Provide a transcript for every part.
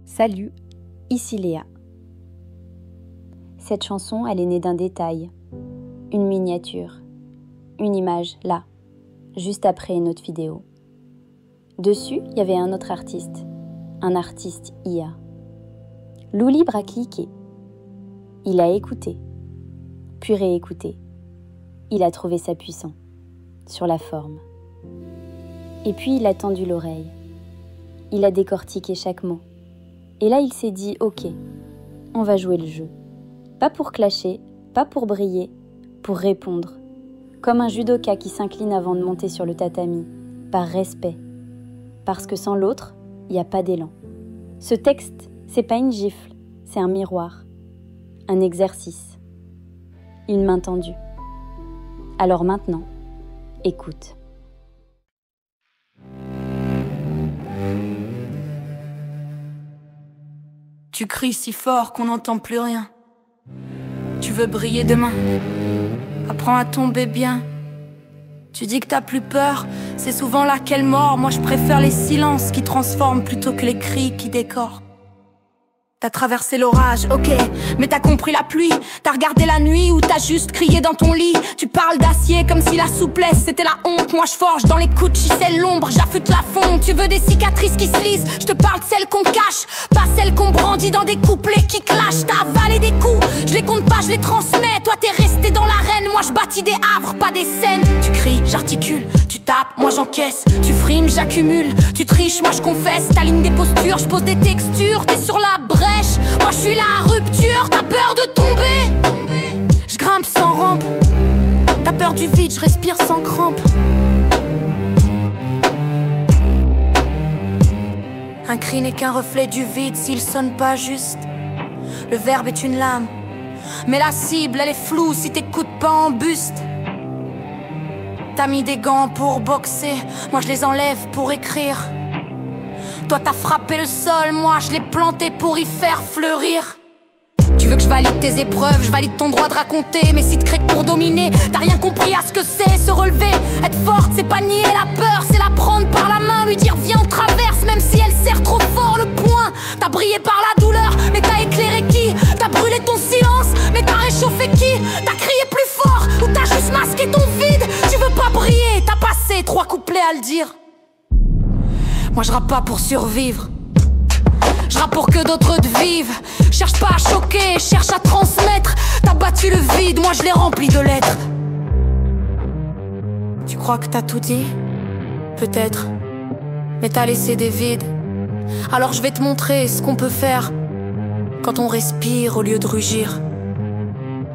Salut, ici Léa. Cette chanson, elle est née d'un détail, une miniature, une image, là, juste après une autre vidéo. Dessus, il y avait un autre artiste, un artiste IA. Loup Libre a cliqué. Il a écouté, puis réécouté. Il a trouvé ça puissant, sur la forme. Et puis il a tendu l'oreille. Il a décortiqué chaque mot. Et là, il s'est dit, ok, on va jouer le jeu. Pas pour clasher, pas pour briller, pour répondre. Comme un judoka qui s'incline avant de monter sur le tatami, par respect. Parce que sans l'autre, il n'y a pas d'élan. Ce texte, c'est pas une gifle, c'est un miroir. Un exercice. Une main tendue. Alors maintenant, écoute. Tu cries si fort qu'on n'entend plus rien. Tu veux briller demain. Apprends à tomber bien. Tu dis que t'as plus peur, c'est souvent là qu'elle mord. Moi je préfère les silences qui transforment plutôt que les cris qui décorent. T'as traversé l'orage, ok, mais t'as compris la pluie. T'as regardé la nuit ou t'as juste crié dans ton lit. Tu parles d'acier comme si la souplesse c'était la honte. Moi je forge dans les couches, c'est l'ombre, j'affûte la fonte. Tu veux des cicatrices qui se lissent, je te parle de celles qu'on cache, pas celles qu'on brandit dans des couplets qui clashent. T'as avalé des coups, je les compte pas, je les transmets. Toi t'es resté dans l'arène, moi je bâtis des havres, pas des scènes. Tu cries, j'articule, tu tapes, moi j'encaisse. Tu frimes, j'accumule, tu triches, moi je confesse. T'alignes des postures, je pose des textures, t'es sur la brèche. Moi je suis la rupture, t'as peur de tomber. Je grimpe sans rampe. T'as peur du vide, je respire sans crampe. Un cri n'est qu'un reflet du vide s'il sonne pas juste. Le verbe est une lame, mais la cible elle est floue si t'écoutes pas en buste. T'as mis des gants pour boxer, moi je les enlève pour écrire. Toi t'as frappé le sol, moi je l'ai planté pour y faire fleurir. Tu veux que je valide tes épreuves, je valide ton droit de raconter. Mais si te crées que pour dominer, t'as rien compris à ce que c'est se relever. Être forte c'est pas nier la peur, c'est la prendre par la main, lui dire viens on traverse. Même si elle serre trop fort le poing. T'as brillé par la douleur, mais t'as éclairé qui? T'as brûlé ton silence, mais t'as réchauffé qui? T'as crié plus fort, ou t'as juste masqué ton vide? Tu veux pas briller, t'as passé 3 couplets à le dire. Moi je rappe pas pour survivre, je rappe pour que d'autres vivent. Cherche pas à choquer, cherche à transmettre. T'as battu le vide, moi je l'ai rempli de lettres. Tu crois que t'as tout dit? Peut-être, mais t'as laissé des vides. Alors je vais te montrer ce qu'on peut faire quand on respire au lieu de rugir.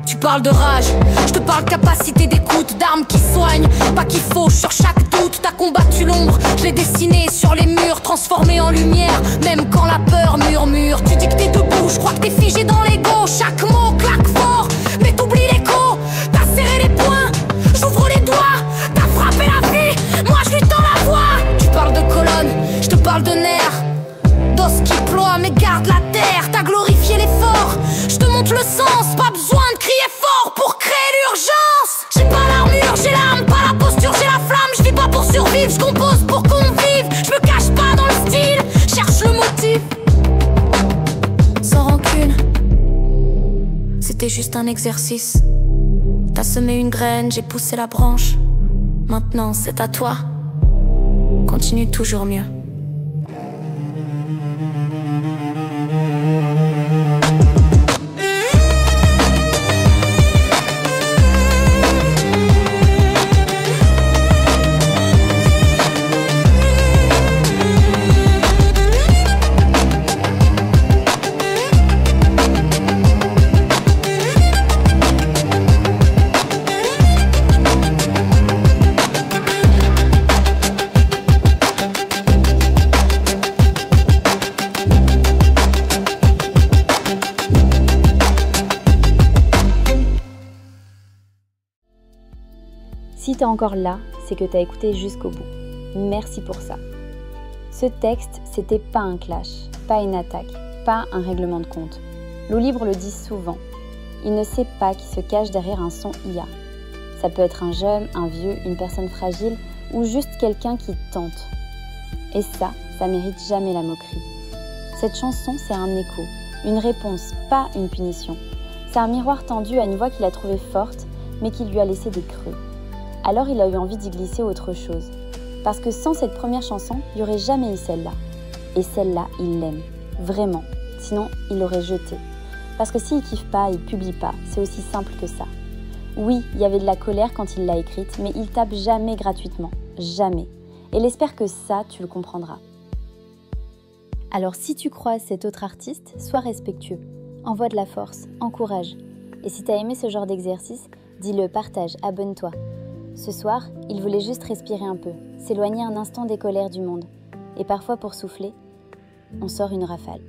Tu parles de rage, je te parle de capacité d'écoute, d'armes qui soignent, pas qui fauchent sur chaque doute. T'as combattu l'ombre, je l'ai dessiné sur les murs, transformé en lumière, même quand la peur murmure. Tu dis que t'es debout, je crois que t'es figé dans l'ego. Chaque mot claque fort, mais t'oublies l'écho. T'as serré les poings, j'ouvre les doigts. T'as frappé la vie, moi je lui tends la voix. Tu parles de colonne, je te parle de nerfs, d'os qui ploient mais garde la terre. T'as glorifié l'effort, je te montre le sens. Pas besoin de crier fort pour créer l'urgence. J'ai pas l'armure, j'ai l'âme, pas la posture, j'ai la flamme. Je vis pas pour survivre, je compose pour qu'on vive. Je me cache pas dans le style, cherche le motif. Sans rancune, c'était juste un exercice. T'as semé une graine, j'ai poussé la branche. Maintenant c'est à toi, continue toujours mieux. Si t'es encore là, c'est que t'as écouté jusqu'au bout. Merci pour ça. Ce texte, c'était pas un clash, pas une attaque, pas un règlement de compte. Loup Libre le dit souvent. Il ne sait pas qui se cache derrière un son IA. Ça peut être un jeune, un vieux, une personne fragile ou juste quelqu'un qui tente. Et ça mérite jamais la moquerie. Cette chanson, c'est un écho, une réponse, pas une punition. C'est un miroir tendu à une voix qu'il a trouvée forte, mais qui lui a laissé des creux. Alors il a eu envie d'y glisser autre chose. Parce que sans cette première chanson, il n'y aurait jamais eu celle-là. Et celle-là, il l'aime. Vraiment. Sinon, il l'aurait jetée. Parce que s'il kiffe pas, il publie pas. C'est aussi simple que ça. Oui, il y avait de la colère quand il l'a écrite, mais il tape jamais gratuitement. Jamais. Et il espère que ça, tu le comprendras. Alors si tu croises cet autre artiste, sois respectueux. Envoie de la force, encourage. Et si t'as aimé ce genre d'exercice, dis-le, partage, abonne-toi. Ce soir, il voulait juste respirer un peu, s'éloigner un instant des colères du monde. Et parfois pour souffler, on sort une rafale.